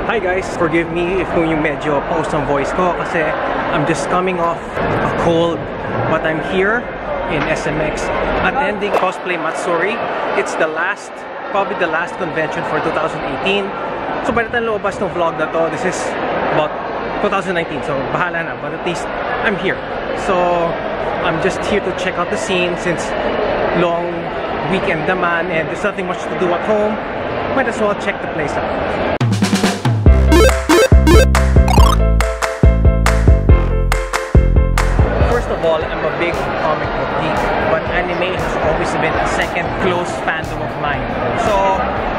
Hi guys, forgive me if yung medyo pause ang voice ko kasi I'm just coming off a cold, but I'm here in SMX attending Cosplay Matsuri. It's the last, probably the last convention for 2018. So by the time lumabas ng vlog na to, this is about 2019, so bahala na, but at least I'm here. So I'm just here to check out the scene since long weekend naman and there's nothing much to do at home. Might as well check the place out. First of all, I'm a big comic book geek, but anime has always been a second close fandom of mine. So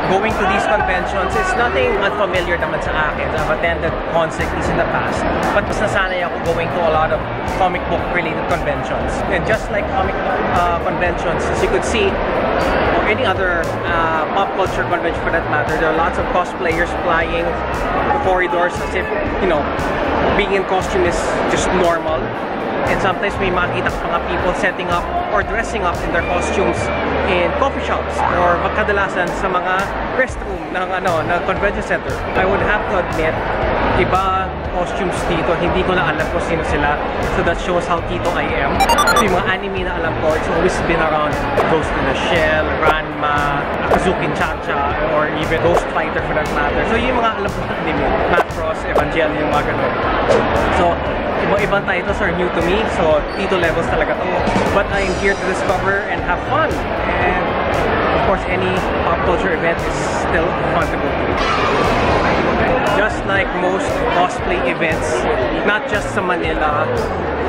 going to these conventions is nothing unfamiliar naman sa akin. I've attended cons like this in the past, but mas nasanay ako going to a lot of comic book related conventions. And just like comic conventions, as you could see, or any other pop culture convention for that matter, there are lots of cosplayers flying the corridors as if, you know, being in costume is just normal. And sometimes may makita ka mga people setting up or dressing up in their costumes in coffee shops or magkadalasan sa mga restroom ng convention center. I would have to admit, iba costumes dito, hindi ko na alam kung sino sila. So that shows how tito I am. So yung mga anime na alam ko, it's always been around Ghost in the Shell, Ranma, Akazuki Cha-Cha, or even Ghost Fighter for that matter. So yung mga alam ko na anime, Macross, Evangelion, yung mga ganun. So ibang titles are new to me, so tito levels talaga to. But I'm here to discover and have fun. And of course, any pop culture event is still fun to go to. Just like most cosplay events, not just sa Manila,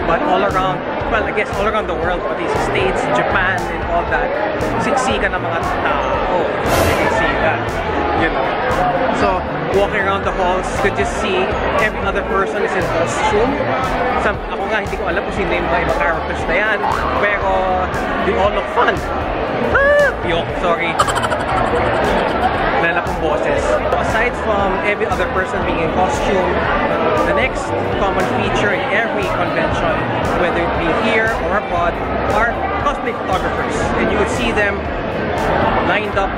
but all around, well, I guess all around the world, pati sa States, Japan, and all that, siksikan ng mga tao. You can see that, you know. So, walking around the halls, you could just see every other person is in costume. Ako nga, hindi ko alam kung sino yung mga ibang characters na yan, pero they all look fun. Yok, sorry. Lala kong boses. Aside from every other person being in costume, the next common feature in every convention, whether it be here or abroad, are cosplay photographers. And you would see them lined up.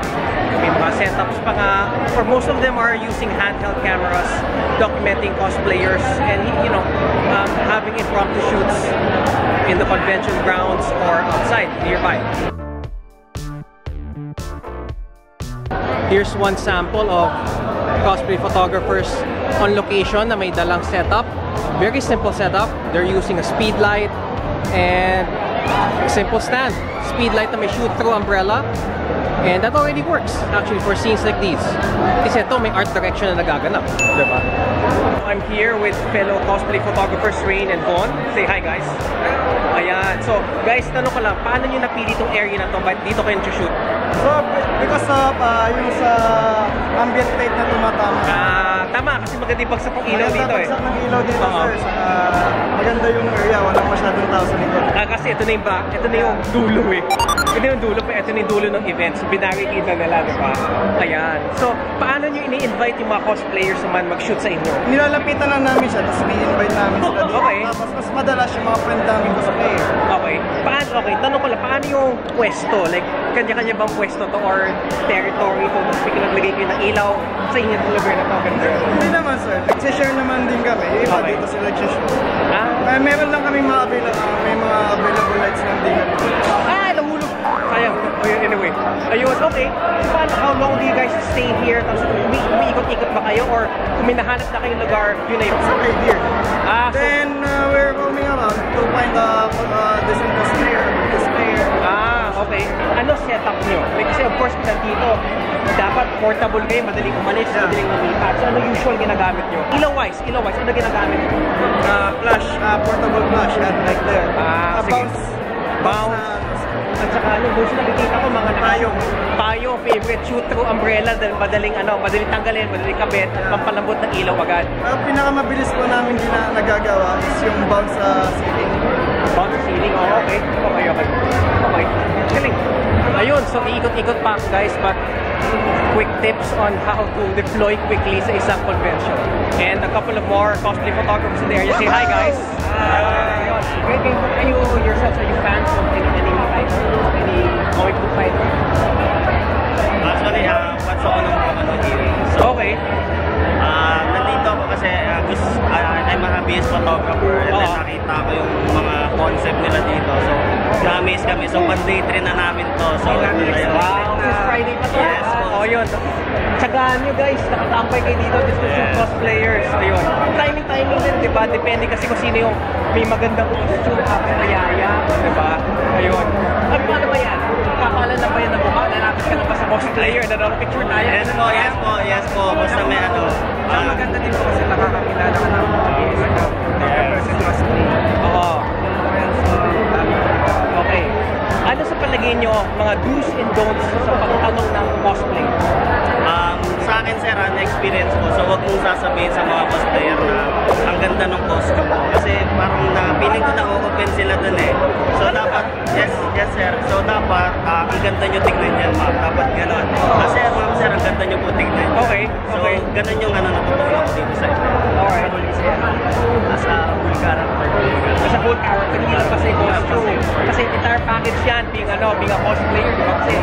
May mga setups pa nga. For most of them are using handheld cameras, documenting cosplayers, and you know, having impromptu shoots in the convention grounds or outside nearby. Here's one sample of cosplay photographers on location na may dalang setup. Very simple setup. They're using a speed light and a simple stand. Speed light na may shoot-through umbrella. And that already works, actually, for scenes like these. Kasi ito, may art direction na nagaganap. Diba? I'm here with fellow cosplay photographers, Rain and Vaughn. Say hi, guys. Ayan. So, guys, tanong ko lang, paano nyo napili itong area na to? Ba't dito kayo shoot? So, because of yung sa ambient light na tumatama. Tama, kasi maganda yung bagsak ng ilaw dito eh. Bagsak ng ilaw dito, sir. Maganda yung area, walang masyadong tao sa likod. Kasi ito na yung dulo eh. Ito yung dulo, pero ito na yung dulo ng event. So, binarikita nila, di ba? Ayan. So, paano nyo ini-invite yung mga cosplayers naman mag-shoot sa inyo? Nilalapitan lang namin siya, tapos ini-invite namin sila dito. Okay. Tapos mas madalas yung mga friend namin cosplayer. Okay. Okay, tanong ko lang, paano yung pwesto? Like, kanya-kanya bang pwesto to or territory to? Mas biglang naglagay kayo ng ilaw sa inyo ng lugar na to? Hindi naman, sir. Nag-share naman din kami. Yung iba dito sila nag-share. Meron lang kami mga available lights lang din kami. Nahulog! Sayang. Anyway. Ayun, okay. How long do you guys stay here? Tapos umiikot-ikot ba kayo? Or kung may nahanap na kayong lugar, yun na yun? Stay here. Then, we're roaming around to find a decent cosplayer. Okay. Ano setup nyo? Like, kasi of course, nandito, dapat portable kayo, madaling umalis, madaling lumipat. So, ano usual ginagamit nyo? Ilaw-wise, ano ginagamit nyo? Flash, portable flash, like there. Bounce. At saka ano, gusto nakikita ko mga payong, favorite shoot-through umbrella dahil madaling tanggalin, madaling kabit at pampalambot ng ilaw agad. Pinakamabilis po namin nagagawa is yung bounce sa ceiling. Bounce sa ceiling? Oh, okay. Okay. Galing. Ayun, so ikot-ikot pa guys, but quick tips on how to deploy quickly sa isang convention. And a couple of more cosplay photographers in the area. Say hi guys! Are you yourselves, are you fans of any comic book fighter? Actually, what's on here? Okay. hobbyist photographer and then nakita ko yung mga concept nila dito. So, na-amaze kami. So, pan-day 3 na namin to. So, wow, this Friday pa to. Yes. Oh, yun. Tsagaan nyo guys, nakatampay kayo dito. This was yung cosplayers. Ayun. Timing din, di ba? Depende kasi kung sino yung may magandang costume at mayaya. Di ba? Ayun. At paano ba yan? Kakalan na ba yan ng mukha? Lalapit ka na ba sa cosplayer? Picture tayo? Yes po. Basta may ano. Ang maganda din po kasi nakakakilala ka ng person cosplay. Oo. Okay. Ano sa palagay nyo mga do's and don'ts sa pagtanong ng cosplay? Sa akin, sir, na-experience ko. So, huwag mong sasabihin sa mga cosplayer na ang ganda ng costume mo. Kasi parang feeling ko na-open sila dun eh. So, dapat, yes, sir. So, dapat, ang ganda nyo tignan yan, ma'am. Dapat gano'n. Kasi, ma'am, sir, ang ganda nyo po tignan. Okay. So, ganun yung natutunan ko dito sa inyo. Alright. Nasa full character. Nasa full character. Hindi lang kasi costume. Kasi entire package yan, being a cosplayer. Diba? Kasi,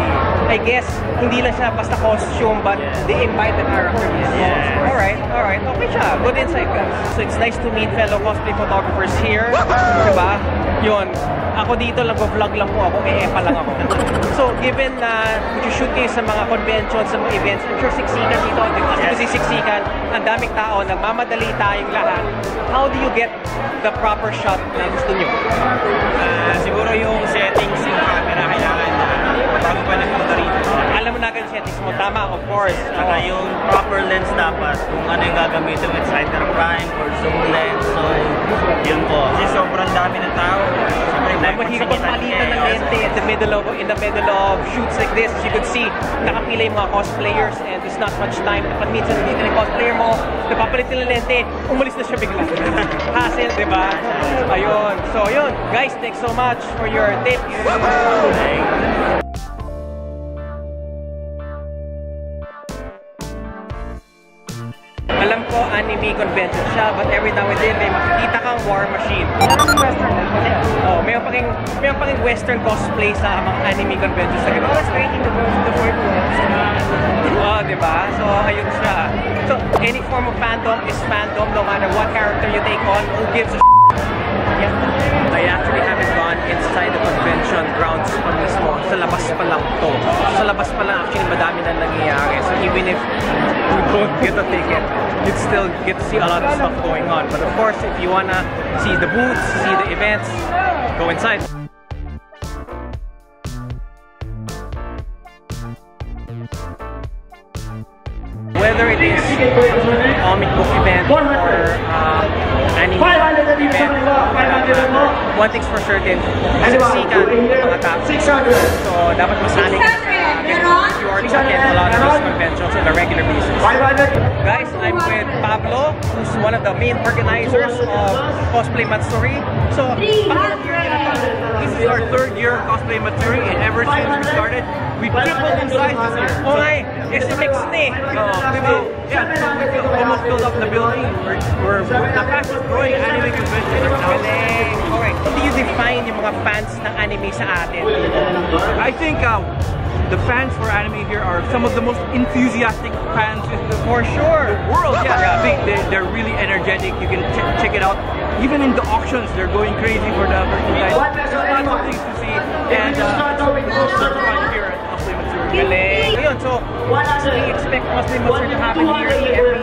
I guess, hindi lang siya basta costume, but they invite the character. Yes. Alright. Okay siya. Good insight, guys. So, it's nice to meet fellow cosplay photographers here. Diba? Yun. Ako dito, nag-vlog lang po ako. Pa lang ako. So, given na shoot kayo sa mga conventions, sa mga events, I'm sure siksikan dito. Kasi siksikan, ang daming tao, nagmamadali tayong lahat. How do you get the proper shot na gusto nyo? Siguro yung settings yung camera kailangan bago pa nagpunta rito. Alam mo na agad yung settings mo. Tama, of course. Saka yung proper lens dapat. Kung ano yung gagamitin, it's either prime or zoom lens. So, yun po. Kasi sobrang dami ng tao. Mahirap ang palitan ng lente in the middle of shoots like this. As you could see, nakapila yung mga cosplayers and there's not much time. Kapag minsan dito yung cosplayer mo, napapalit nila lente, umalis na siya bigla. Hassle, di ba? Ayun. So, yun. Guys, thanks so much for your tips. Alam ko, anime convention siya, but every now and then may makikita kang war machine. Oh, may pang western cosplay sa mga anime conventions na gano'n. I was waiting to go to the fourth one. Diba? So, ayun siya. So, any form of fandom is fandom, no matter what character you take on, who gives a yeah. I actually haven't gone inside the convention grounds pa mismo. Sa labas pa lang to. Sa labas pa lang actually madami na nangyayari. So even if you don't get a ticket, you'd still get to see a lot of stuff going on. But of course, if you wanna see the booths, see the events, go inside. Whether it is comic book event or anime event, one thing's for certain, siksikan ng mga tao. So, dapat masanay ka if you are to attend a lot of these conventions on a regular basis. Guys, I'm with Pablo, who's one of the main organizers of Cosplay Matsuri. So, this is our third year of Cosplay Matsuri, and ever since we started, we tripled in size this year. Okay, it's mixed eh. Yeah, so we almost filled up the building. We're the fastest growing anime convention now. Alright, how do you define yung mga fans ng anime sa atin? I think the fans for anime here are some of the most enthusiastic fans in the for sure world. Yeah, they're really energetic. You can check it out. Even in the auctions, they're going crazy for the merchandise. There's lots of things to see, and it's such fun here at Cosplay Matsuri. Ayun, so we expect Cosplay Matsuri to happen here every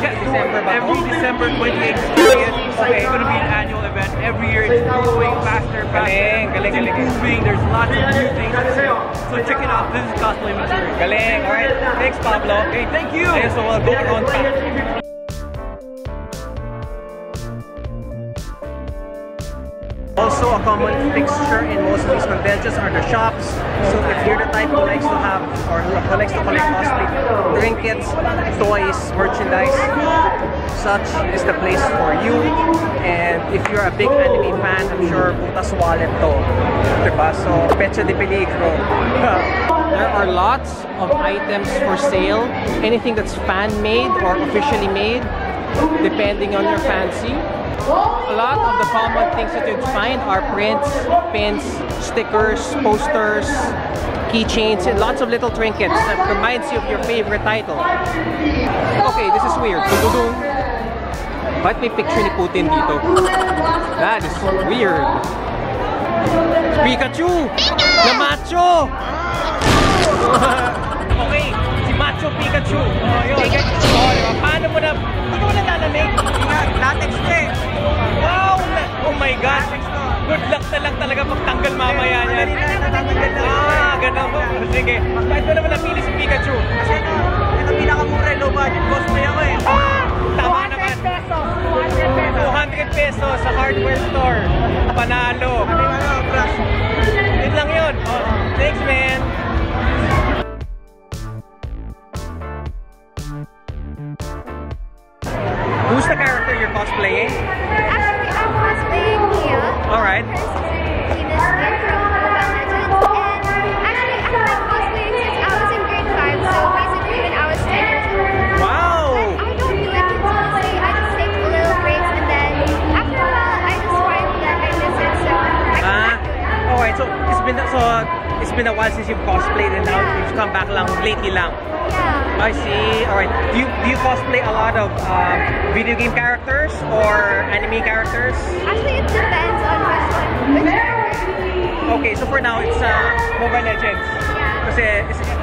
December. Every December 28th, it's going to be an annual event. Every year it's growing faster. It's improving. There's lots of new things to see. So check it out. This is Cosplay Matsuri. Galing. Alright, thanks Pablo. Okay, thank you. Ayun, so we'll go around back. Also, a common fixture in most of these conventions are the shops. So if you're the type who likes to have or who likes to collect costly trinkets, toys, merchandise, such is the place for you. And if you're a big anime fan, I'm sure butas wallet to. Diba? So, pecha de peligro. There are lots of items for sale. Anything that's fan-made or officially made, depending on your fancy. A lot of the common things that you'd find are prints, pins, stickers, posters, keychains, and lots of little trinkets that reminds you of your favorite title. Okay, this is weird. Ba't may picture ni Putin dito? That is weird. Pikachu! Na macho! Okay, si Macho Pikachu. Oh, yun. Oh, diba? Paano mo na... Hindi ka mo nalalamig? Latex ko eh. Wow! Oh my God! Good luck na lang talaga pagtanggal mamaya niyan. Ganun ba? Sige. Bakit mo naman napili si Pikachu? Kasi ito pinakamura, low budget cosplay ako eh. Tama naman. 200 pesos sa hardware store. Panalo. Brush. Yun lang yun. Oh, thanks, man. Who's the character you're cosplaying? Actually, I'm cosplaying Mia. Alright. Her sister, Gina's skin from Mobile Legends. And actually, I've been cosplaying since I was in grade 5, so basically when I was 10 years old. Wow! But I don't do it continuously. I just take little breaks, and then after a while, I just find that I miss it, so I come back to it. Alright, so it's been a while since you've cosplayed and now you've come back lang lately lang. Yeah. I see. Alright. Do you cosplay a lot of video game characters or anime characters? Actually, it depends on which character. Okay, so for now it's Mobile Legends. Yeah. Kasi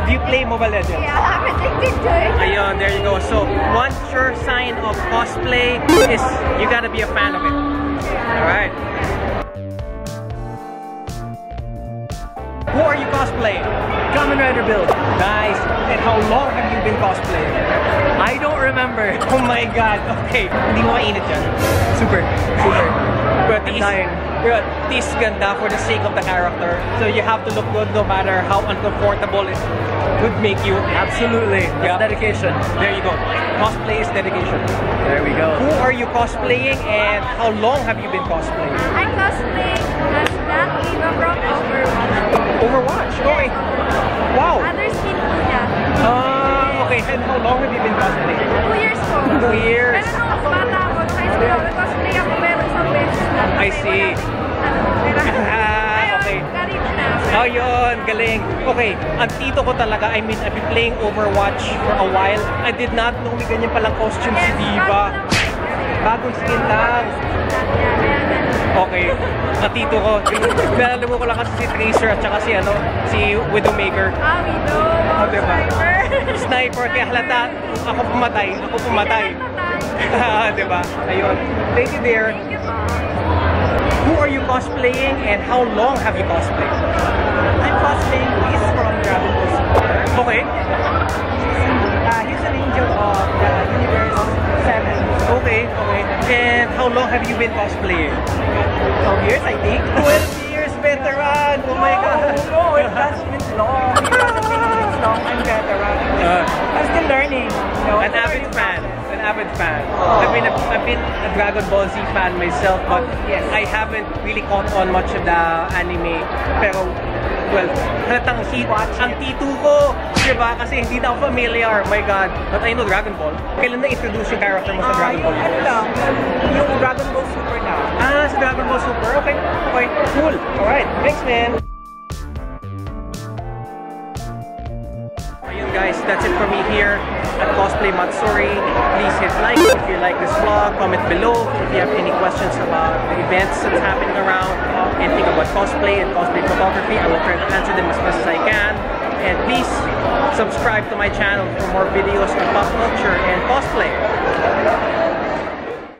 do you play Mobile Legends? Yeah, I'm addicted to it. Ayun, there you go. So one sure sign of cosplay is you gotta be a fan of it. Alright. Who are you cosplaying? Kamen Rider build. Nice. And how long have you been cosplaying? I don't remember. Oh my God. Okay. Hindi mo mainit yan. Super. But I'm dying. this ganda for the sake of the character. So you have to look good no matter how uncomfortable it would make you. Absolutely. Yeah. Dedication. There you go. Cosplay is dedication. There we go. Who are you cosplaying and how long have you been cosplaying? I cosplay as Black Eva from Overwatch. Overwatch? Okay. Wow. Other skin po niya. Okay. And how long have you been cosplaying? 2 years po. 2 years. Pero nung bata ako, nung high school ako, cosplay ako pero isang beses lang. I see. Okay. Galit na. Oh, yun. Galing. Okay. Ang tito ko talaga, I've been playing Overwatch for a while. I did not know may ganyan palang costume si Diva. Bagong skin lang. Okay. Ang tito ko, nalala mo ko lang kasi si Tracer at saka si Widowmaker. Widow. Oh, diba? Sniper. Sniper, kaya halata, ako pumatay. Diba? Ayun. Thank you, dear. Thank you po. Who are you cosplaying and how long have you cosplayed? I'm cosplaying Whis from Dragon Ball Super. Okay. He's an angel of the Universe 7. Okay. And how long have you been cosplaying? 12 years, I think. 12 years veteran! Oh my God! No, it hasn't been long. It hasn't been long. I'm veteran. I'm still learning. An avid fan. I've been a Dragon Ball Z fan myself, but I haven't really caught on much of the anime. Pero, well, halatang ang tito ko, diba? Kasi hindi na ako familiar. My God. But I know Dragon Ball. Kailan na-introduce yung character mo sa Dragon Ball? Yung Dragon Ball Super na. Sa Dragon Ball Super. Okay. Cool. Alright. Thanks, man. Ayun guys, that's it for me here at Cosplay Matsuri. Please hit like if you like this vlog, comment below if you have any questions about the events that's happening around, anything about cosplay and cosplay photography. I will try to answer them as best as I can. And please subscribe to my channel for more videos on pop culture and cosplay.